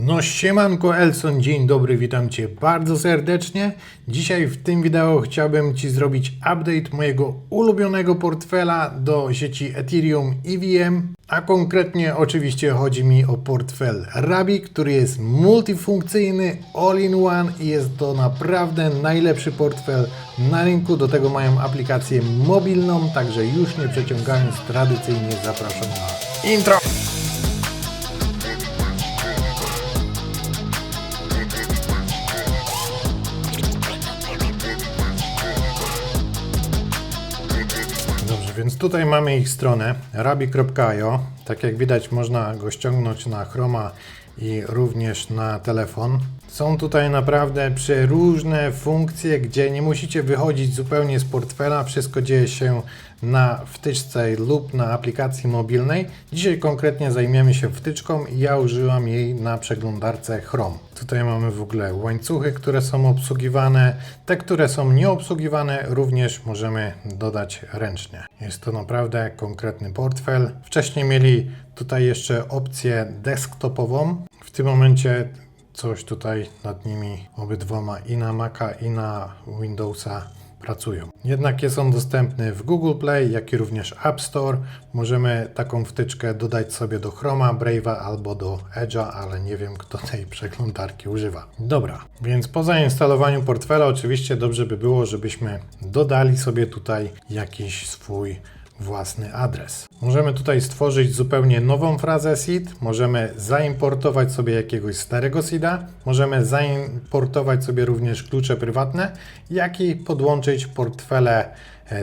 No siemanko Elson, dzień dobry, witam Cię bardzo serdecznie. Dzisiaj w tym wideo chciałbym Ci zrobić update mojego ulubionego portfela do sieci Ethereum EVM, a konkretnie oczywiście chodzi mi o portfel Rabi, który jest multifunkcyjny, all-in-one i jest to naprawdę najlepszy portfel na rynku. Do tego mają aplikację mobilną, także już nie przeciągając, tradycyjnie zapraszam na intro. Dobrze, więc tutaj mamy ich stronę rabi.io. Tak jak widać, można go ściągnąć na Chroma i również na telefon. Są tutaj naprawdę przeróżne funkcje, gdzie nie musicie wychodzić zupełnie z portfela. Wszystko dzieje się na wtyczce lub na aplikacji mobilnej. Dzisiaj konkretnie zajmiemy się wtyczką i ja użyłam jej na przeglądarce Chrome. Tutaj mamy w ogóle łańcuchy, które są obsługiwane. Te, które są nieobsługiwane, również możemy dodać ręcznie. Jest to naprawdę konkretny portfel. Wcześniej mieli tutaj jeszcze opcję desktopową. W tym momencie coś tutaj nad nimi obydwoma i na Maca i na Windowsa pracują. Jednak jest on dostępny w Google Play, jak i również App Store. Możemy taką wtyczkę dodać sobie do Chroma, Brave'a albo do Edge'a, ale nie wiem, kto tej przeglądarki używa. Dobra, więc po zainstalowaniu portfela oczywiście dobrze by było, żebyśmy dodali sobie tutaj jakiś swój własny adres. Możemy tutaj stworzyć zupełnie nową frazę seed, możemy zaimportować sobie jakiegoś starego seeda, możemy zaimportować sobie również klucze prywatne, jak i podłączyć portfele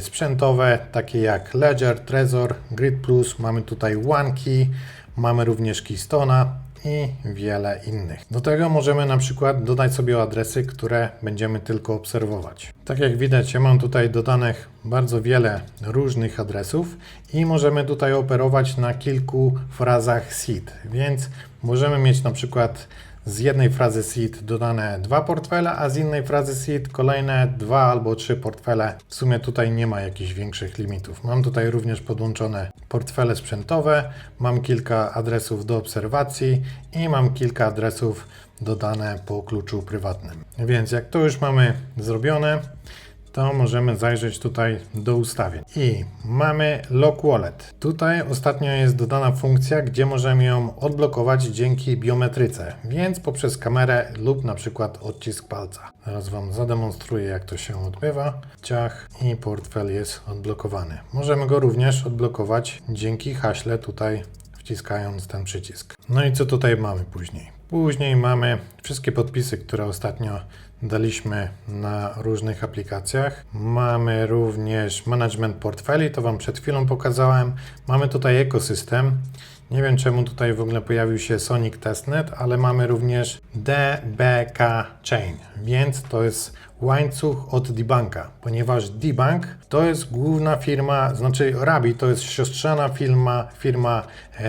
sprzętowe, takie jak Ledger, Trezor, Grid Plus, mamy tutaj OneKey, mamy również Keystone'a i wiele innych. Do tego możemy na przykład dodać sobie adresy, które będziemy tylko obserwować. Tak jak widać, ja mam tutaj dodanych bardzo wiele różnych adresów i możemy tutaj operować na kilku frazach seed, więc możemy mieć na przykład z jednej frazy seed dodane 2 portfele, a z innej frazy seed kolejne 2 albo 3 portfele. W sumie tutaj nie ma jakichś większych limitów. Mam tutaj również podłączone portfele sprzętowe, mam kilka adresów do obserwacji i mam kilka adresów dodane po kluczu prywatnym. Więc jak to już mamy zrobione, to możemy zajrzeć tutaj do ustawień. I mamy Lock Wallet. Tutaj ostatnio jest dodana funkcja, gdzie możemy ją odblokować dzięki biometryce, więc poprzez kamerę lub na przykład odcisk palca. Zaraz Wam zademonstruję, jak to się odbywa. Ciach i portfel jest odblokowany. Możemy go również odblokować dzięki haśle tutaj, wciskając ten przycisk. No i co tutaj mamy później? Później mamy wszystkie podpisy, które ostatnio daliśmy na różnych aplikacjach. Mamy również management portfeli, to Wam przed chwilą pokazałem. Mamy tutaj ekosystem. Nie wiem, czemu tutaj w ogóle pojawił się Sonic Testnet, ale mamy również DBK Chain, więc to jest łańcuch od Dbanka, ponieważ Dbank to jest główna firma, znaczy Rabi to jest siostrzana firma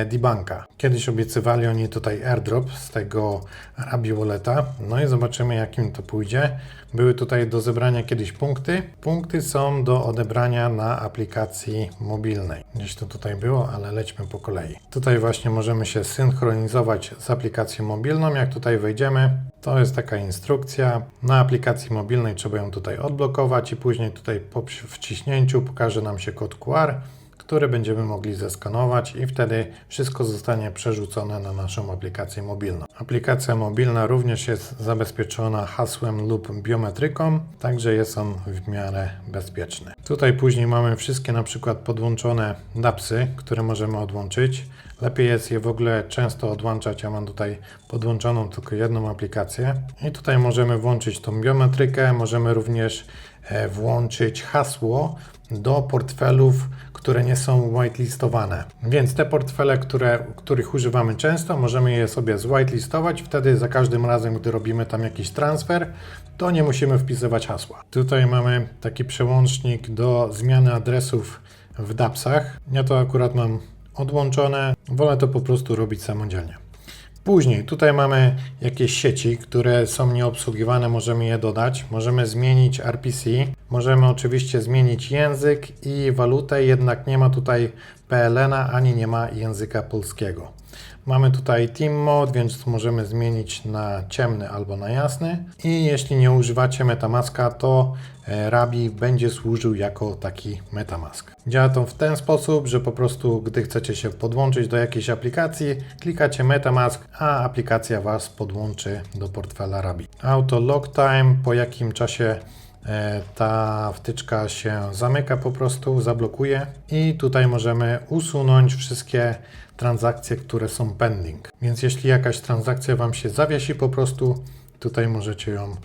Dbanka. Kiedyś obiecywali oni tutaj airdrop z tego Rabi Walleta, no i zobaczymy, jakim to pójdzie. Były tutaj do zebrania kiedyś punkty. Punkty są do odebrania na aplikacji mobilnej. Gdzieś to tutaj było, ale lećmy po kolei. Tutaj właśnie możemy się synchronizować z aplikacją mobilną. Jak tutaj wejdziemy, to jest taka instrukcja. Na aplikacji mobilnej trzeba ją tutaj odblokować i później tutaj po wciśnięciu pokaże nam się kod QR, który będziemy mogli zeskanować i wtedy wszystko zostanie przerzucone na naszą aplikację mobilną. Aplikacja mobilna również jest zabezpieczona hasłem lub biometryką, także jest on w miarę bezpieczny. Tutaj później mamy wszystkie na przykład podłączone dAppsy, które możemy odłączyć. Lepiej jest je w ogóle często odłączać, ja mam tutaj podłączoną tylko jedną aplikację. I tutaj możemy włączyć tą biometrykę, możemy również włączyć hasło do portfelów, które nie są whitelistowane. Więc te portfele, których używamy często, możemy je sobie zwhitelistować. Wtedy za każdym razem, gdy robimy tam jakiś transfer, to nie musimy wpisywać hasła. Tutaj mamy taki przełącznik do zmiany adresów w dAppsach. Ja to akurat mam odłączone. Wolę to po prostu robić samodzielnie. Później tutaj mamy jakieś sieci, które są nieobsługiwane, możemy je dodać. Możemy zmienić RPC, możemy oczywiście zmienić język i walutę, jednak nie ma tutaj PLN-a, ani nie ma języka polskiego. Mamy tutaj Team Mode, więc możemy zmienić na ciemny albo na jasny. I jeśli nie używacie MetaMaska, to Rabi będzie służył jako taki MetaMask. Działa to w ten sposób, że po prostu gdy chcecie się podłączyć do jakiejś aplikacji, klikacie MetaMask, a aplikacja Was podłączy do portfela Rabi. Auto Lock Time, po jakim czasie ta wtyczka się zamyka, po prostu zablokuje i tutaj możemy usunąć wszystkie transakcje, które są pending. Więc jeśli jakaś transakcja Wam się zawiesi, po prostu tutaj możecie ją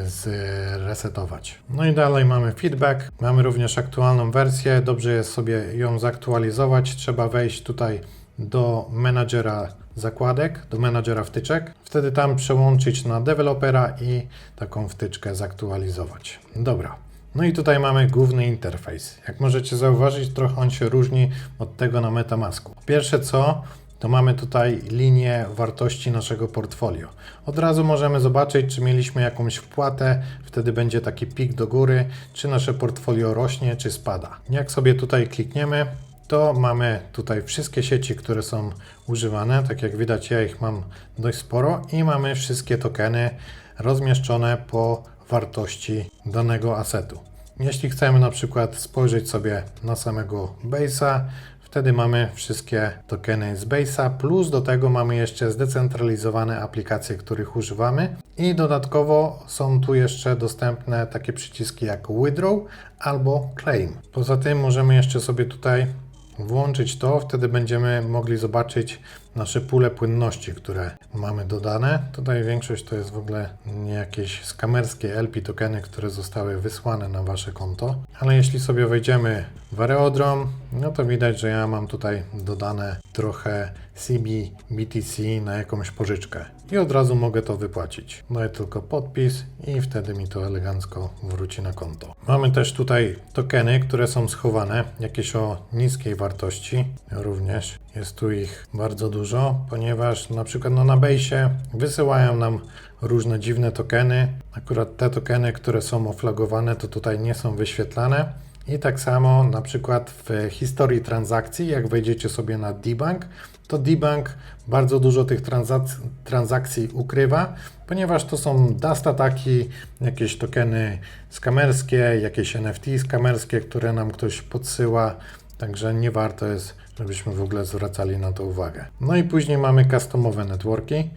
zresetować. No i dalej mamy feedback, mamy również aktualną wersję, dobrze jest sobie ją zaktualizować, trzeba wejść tutaj do menadżera zakładek, do menadżera wtyczek, wtedy tam przełączyć na dewelopera i taką wtyczkę zaktualizować. Dobra. No i tutaj mamy główny interfejs. Jak możecie zauważyć, trochę on się różni od tego na MetaMasku. Pierwsze co, to mamy tutaj linię wartości naszego portfolio. Od razu możemy zobaczyć, czy mieliśmy jakąś wpłatę, wtedy będzie taki pik do góry, czy nasze portfolio rośnie, czy spada. Jak sobie tutaj klikniemy, to mamy tutaj wszystkie sieci, które są używane. Tak jak widać, ja ich mam dość sporo i mamy wszystkie tokeny rozmieszczone po wartości danego asetu. Jeśli chcemy na przykład spojrzeć sobie na samego Base'a, wtedy mamy wszystkie tokeny z Base'a, plus do tego mamy jeszcze zdecentralizowane aplikacje, których używamy i dodatkowo są tu jeszcze dostępne takie przyciski jak Withdraw albo Claim. Poza tym możemy jeszcze sobie tutaj włączyć to, wtedy będziemy mogli zobaczyć nasze pule płynności, które mamy dodane. Tutaj większość to jest w ogóle nie jakieś skamerskie LP tokeny, które zostały wysłane na Wasze konto. Ale jeśli sobie wejdziemy w Aerodrom, no to widać, że ja mam tutaj dodane trochę CB BTC na jakąś pożyczkę. I od razu mogę to wypłacić. Daję tylko podpis i wtedy mi to elegancko wróci na konto. Mamy też tutaj tokeny, które są schowane, jakieś o niskiej wartości. Również jest tu ich bardzo dużo, ponieważ na przykład na Base'ie wysyłają nam różne dziwne tokeny. Akurat te tokeny, które są oflagowane, to tutaj nie są wyświetlane. I tak samo na przykład w historii transakcji, jak wejdziecie sobie na debug, to debug bardzo dużo tych transakcji ukrywa, ponieważ to są dust ataki, jakieś tokeny skamerskie, jakieś NFT skamerskie, które nam ktoś podsyła, także nie warto jest, żebyśmy w ogóle zwracali na to uwagę. No i później mamy customowe networki.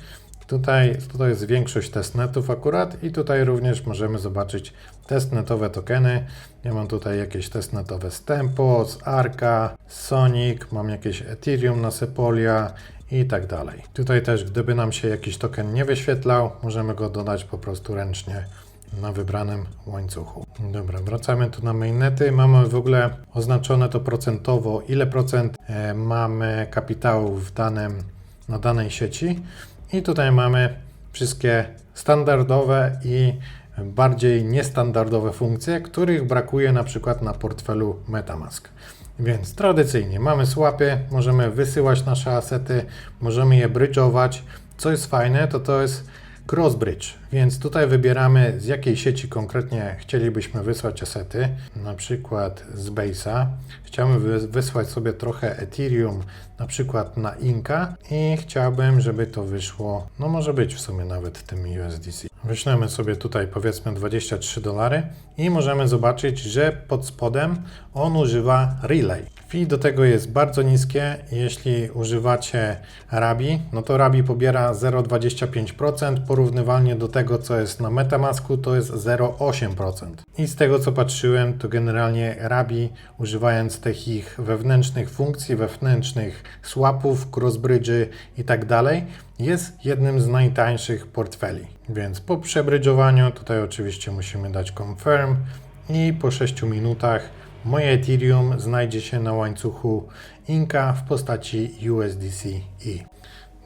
Tutaj jest większość testnetów akurat i tutaj również możemy zobaczyć testnetowe tokeny. Ja mam tutaj jakieś testnetowe z Tempo, z Arca, Sonic, mam jakieś Ethereum na Sepolia i tak dalej. Tutaj też, gdyby nam się jakiś token nie wyświetlał, możemy go dodać po prostu ręcznie na wybranym łańcuchu. Dobra, wracamy tu na mainnety. Mamy w ogóle oznaczone to procentowo, ile procent mamy kapitału na danej sieci. I tutaj mamy wszystkie standardowe i bardziej niestandardowe funkcje, których brakuje na przykład na portfelu MetaMask. Więc tradycyjnie mamy swapy, możemy wysyłać nasze asety, możemy je bridge'ować. Co jest fajne, to jest cross-bridge, więc tutaj wybieramy, z jakiej sieci konkretnie chcielibyśmy wysłać asety, na przykład z Base'a. Chciałbym wysłać sobie trochę Ethereum, na przykład na Inka i chciałbym, żeby to wyszło, no może być w sumie nawet w tym USDC. Wyślemy sobie tutaj powiedzmy $23 i możemy zobaczyć, że pod spodem on używa Relay. Fee do tego jest bardzo niskie. Jeśli używacie Rabi, no to Rabi pobiera 0,25%, porównywalnie do tego, co jest na MetaMasku, to jest 0,8%. I z tego, co patrzyłem, to generalnie Rabi, używając tych ich wewnętrznych funkcji, wewnętrznych swapów, crossbridge'y i tak dalej, jest jednym z najtańszych portfeli. Więc po przebrydżowaniu, tutaj oczywiście musimy dać confirm i po 6 minutach moje Ethereum znajdzie się na łańcuchu Inka w postaci USDC-E.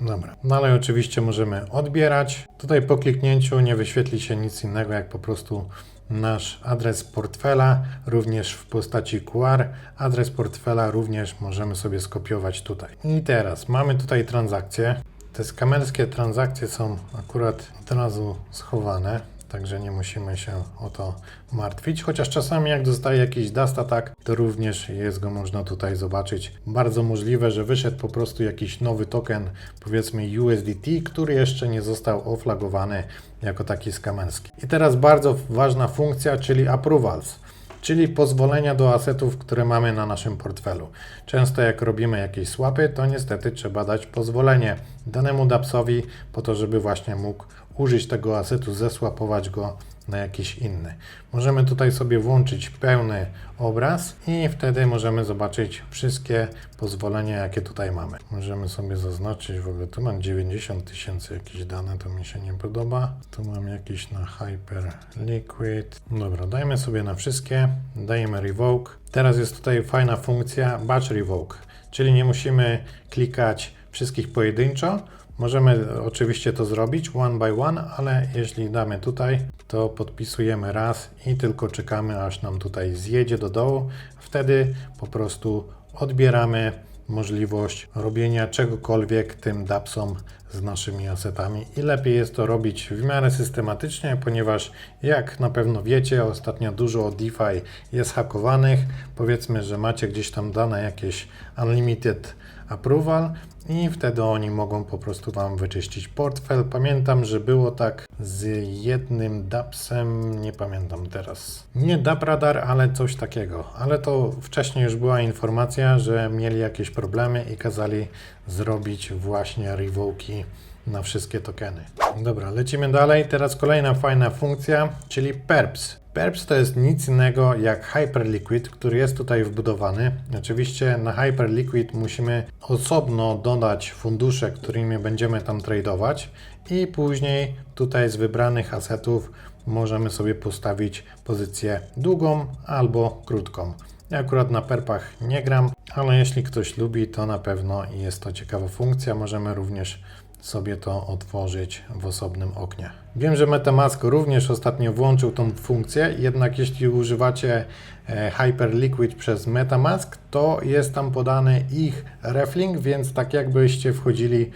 Dobra, dalej oczywiście możemy odbierać. Tutaj po kliknięciu nie wyświetli się nic innego jak po prostu nasz adres portfela, również w postaci QR. Adres portfela również możemy sobie skopiować tutaj. I teraz mamy tutaj transakcje. Te skamerskie transakcje są akurat od razu schowane. także nie musimy się o to martwić. Chociaż czasami jak dostaje jakiś Dust Attack, to również jest go można tutaj zobaczyć. Bardzo możliwe, że wyszedł po prostu jakiś nowy token, powiedzmy USDT, który jeszcze nie został oflagowany jako taki skamerski. I teraz bardzo ważna funkcja, czyli approvals, czyli pozwolenia do asetów, które mamy na naszym portfelu. Często jak robimy jakieś swapy, to niestety trzeba dać pozwolenie danemu dAppsowi po to, żeby właśnie mógł użyć tego asetu, zeswapować go na jakiś inny. Możemy tutaj sobie włączyć pełny obraz i wtedy możemy zobaczyć wszystkie pozwolenia, jakie tutaj mamy. Możemy sobie zaznaczyć, w ogóle tu mam 90 000 jakieś dane, to mi się nie podoba. Tu mam jakieś na Hyperliquid. Dobra, dajmy sobie na wszystkie, dajemy Revoke. Teraz jest tutaj fajna funkcja Batch Revoke, czyli nie musimy klikać wszystkich pojedynczo. Możemy oczywiście to zrobić one by one, ale jeśli damy tutaj, to podpisujemy raz i tylko czekamy, aż nam tutaj zjedzie do dołu. Wtedy po prostu odbieramy możliwość robienia czegokolwiek tym dAppsom z naszymi asetami i lepiej jest to robić w miarę systematycznie, ponieważ jak na pewno wiecie, ostatnio dużo DeFi jest hakowanych. Powiedzmy, że macie gdzieś tam dane jakieś unlimited approval i wtedy oni mogą po prostu Wam wyczyścić portfel. Pamiętam, że było tak z jednym dAppsem, nie pamiętam teraz. Nie DappRadar, ale coś takiego. Ale to wcześniej już była informacja, że mieli jakieś problemy i kazali zrobić właśnie revoke'i na wszystkie tokeny. Dobra, lecimy dalej. Teraz kolejna fajna funkcja, czyli Perps. Perps to jest nic innego jak Hyperliquid, który jest tutaj wbudowany. Oczywiście na Hyperliquid musimy osobno dodać fundusze, którymi będziemy tam tradować i później tutaj z wybranych asetów możemy sobie postawić pozycję długą albo krótką. Ja akurat na perpach nie gram, ale jeśli ktoś lubi, to na pewno jest to ciekawa funkcja. Możemy również sobie to otworzyć w osobnym oknie. Wiem, że MetaMask również ostatnio włączył tą funkcję, jednak jeśli używacie Hyperliquid przez MetaMask, to jest tam podany ich reflink, więc tak jakbyście wchodzili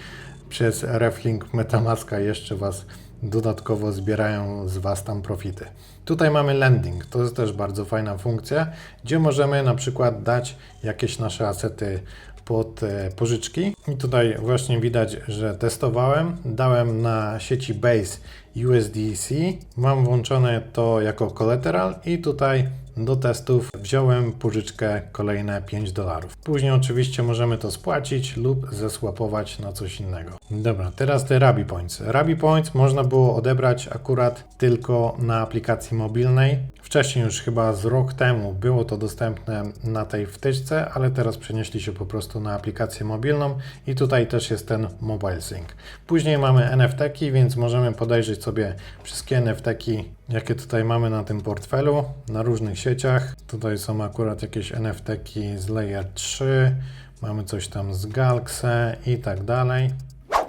przez reflink MetaMaska, jeszcze Was dodatkowo zbierają z Was tam profity. Tutaj mamy lending, to jest też bardzo fajna funkcja, gdzie możemy na przykład dać jakieś nasze asety pod pożyczki i tutaj właśnie widać, że testowałem, dałem na sieci Base USDC, mam włączone to jako collateral i tutaj do testów wziąłem pożyczkę kolejne $5. Później oczywiście możemy to spłacić lub zeswapować na coś innego. Dobra, teraz te Rabi Points. Rabi Points można było odebrać akurat tylko na aplikacji mobilnej. Wcześniej już chyba z rok temu było to dostępne na tej wtyczce, ale teraz przenieśli się po prostu na aplikację mobilną i tutaj też jest ten Mobile Sync. Później mamy NFT-ki, więc możemy podejrzeć sobie wszystkie NFT-ki, jakie tutaj mamy na tym portfelu, na różnych sieciach. Tutaj są akurat jakieś NFT-ki z Layer 3, mamy coś tam z Galxe i tak dalej.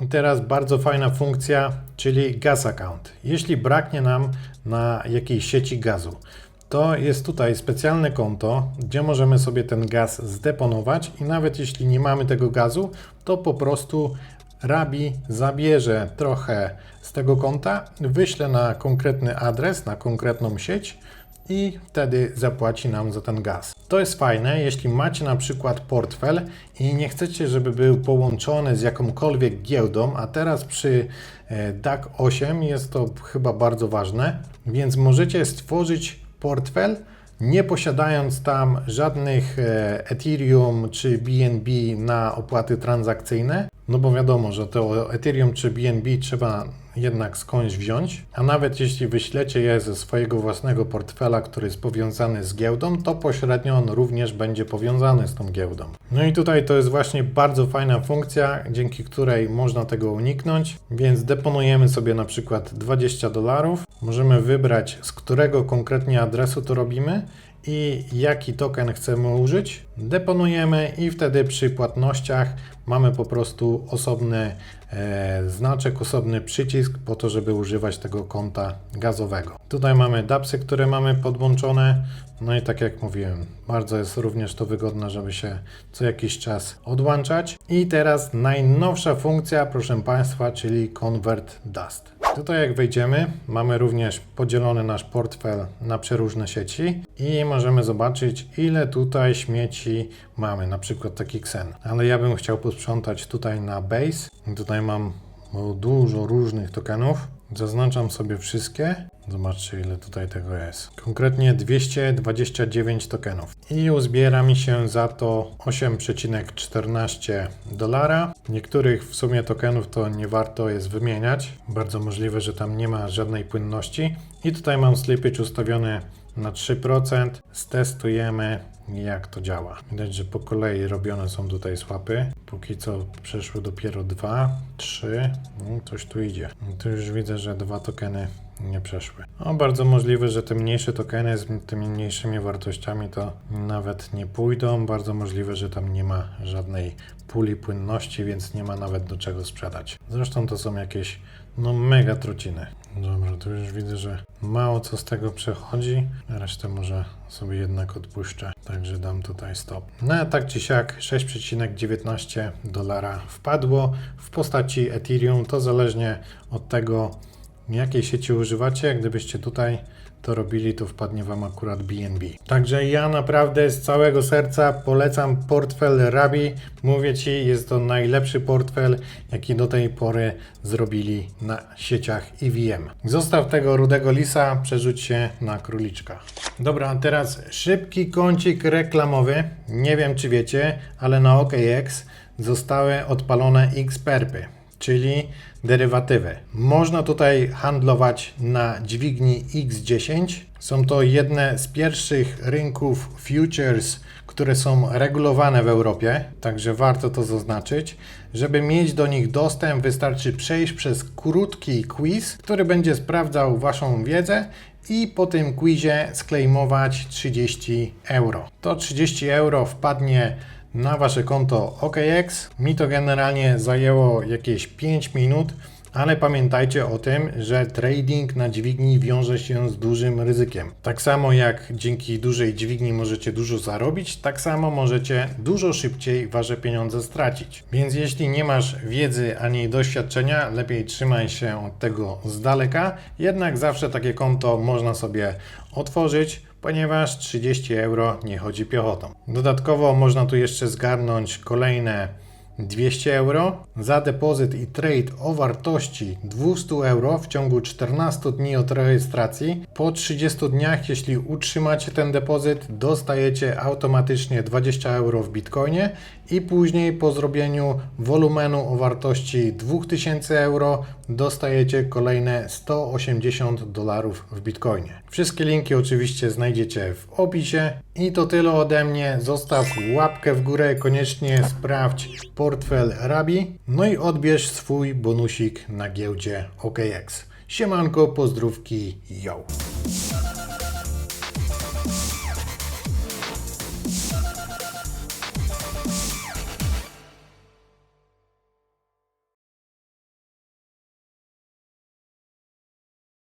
I teraz bardzo fajna funkcja, czyli Gas Account. Jeśli braknie nam na jakiejś sieci gazu, to jest tutaj specjalne konto, gdzie możemy sobie ten gaz zdeponować i nawet jeśli nie mamy tego gazu, to po prostu Rabi zabierze trochę z tego konta, wyśle na konkretny adres, na konkretną sieć i wtedy zapłaci nam za ten gaz. To jest fajne, jeśli macie na przykład portfel i nie chcecie, żeby był połączony z jakąkolwiek giełdą, a teraz przy DAC 8 jest to chyba bardzo ważne, więc możecie stworzyć portfel, nie posiadając tam żadnych Ethereum czy BNB na opłaty transakcyjne, no bo wiadomo, że to Ethereum czy BNB trzeba jednak skądś wziąć, a nawet jeśli wyślecie je ze swojego własnego portfela, który jest powiązany z giełdą, to pośrednio on również będzie powiązany z tą giełdą. No i tutaj to jest właśnie bardzo fajna funkcja, dzięki której można tego uniknąć, więc deponujemy sobie na przykład $20, możemy wybrać, z którego konkretnie adresu to robimy i jaki token chcemy użyć, deponujemy i wtedy przy płatnościach mamy po prostu osobny znaczek, osobny przycisk po to, żeby używać tego konta gazowego. Tutaj mamy dAppsy, które mamy podłączone, no i tak jak mówiłem, bardzo jest również to wygodne, żeby się co jakiś czas odłączać. I teraz najnowsza funkcja, proszę Państwa, czyli Convert Dust. Tutaj jak wejdziemy, mamy również podzielony nasz portfel na przeróżne sieci i możemy zobaczyć, ile tutaj śmieci mamy, na przykład taki Xen. Ale ja bym chciał posprzątać tutaj na base. Tutaj mam dużo różnych tokenów. Zaznaczam sobie wszystkie. Zobaczcie, ile tutaj tego jest. Konkretnie 229 tokenów. I uzbiera mi się za to $8,14. Niektórych w sumie tokenów to nie warto jest wymieniać. Bardzo możliwe, że tam nie ma żadnej płynności. I tutaj mam slippage ustawiony na 3%. Stestujemy, jak to działa. Widać, że po kolei robione są tutaj swapy. Póki co przeszły dopiero 2, 3. Coś tu idzie. Tu już widzę, że 2 tokeny nie przeszły. Bardzo możliwe, że te mniejsze tokeny z tymi mniejszymi wartościami to nawet nie pójdą. Bardzo możliwe, że tam nie ma żadnej puli płynności, więc nie ma nawet do czego sprzedać. Zresztą to są jakieś mega trociny. Dobra, tu już widzę, że mało co z tego przechodzi. Resztę może sobie jednak odpuszczę. Także dam tutaj stop. No a tak czy siak $6,19 wpadło w postaci Ethereum. To zależnie od tego, jakiej sieci używacie. Gdybyście tutaj to robili, to wpadnie Wam akurat BNB. Także ja naprawdę z całego serca polecam portfel Rabi. Mówię Ci, jest to najlepszy portfel, jaki do tej pory zrobili na sieciach EVM. Zostaw tego rudego lisa, przerzuć się na króliczka. Dobra, a teraz szybki kącik reklamowy. Nie wiem, czy wiecie, ale na OKX zostały odpalone X-perpy, czyli derywatywy. Można tutaj handlować na dźwigni X10. Są to jedne z pierwszych rynków futures, które są regulowane w Europie, także warto to zaznaczyć. Żeby mieć do nich dostęp, wystarczy przejść przez krótki quiz, który będzie sprawdzał Waszą wiedzę i po tym quizie sklejmować 30 euro. To 30 euro wpadnie na Wasze konto OKX. Mi to generalnie zajęło jakieś 5 minut, ale pamiętajcie o tym, że trading na dźwigni wiąże się z dużym ryzykiem. Tak samo jak dzięki dużej dźwigni możecie dużo zarobić, tak samo możecie dużo szybciej Wasze pieniądze stracić. Więc jeśli nie masz wiedzy ani doświadczenia, lepiej trzymaj się od tego z daleka, jednak zawsze takie konto można sobie otworzyć, ponieważ 30 euro nie chodzi piechotą. Dodatkowo można tu jeszcze zgarnąć kolejne 200 euro za depozyt i trade o wartości 200 euro w ciągu 14 dni od rejestracji. Po 30 dniach, jeśli utrzymacie ten depozyt, dostajecie automatycznie 20 euro w Bitcoinie i później po zrobieniu wolumenu o wartości 2000 euro dostajecie kolejne $180 w Bitcoinie. Wszystkie linki oczywiście znajdziecie w opisie i to tyle ode mnie. Zostaw łapkę w górę, koniecznie sprawdź portfel Rabi, no i odbierz swój bonusik na giełdzie OKX. Siemanko, pozdrówki, yo!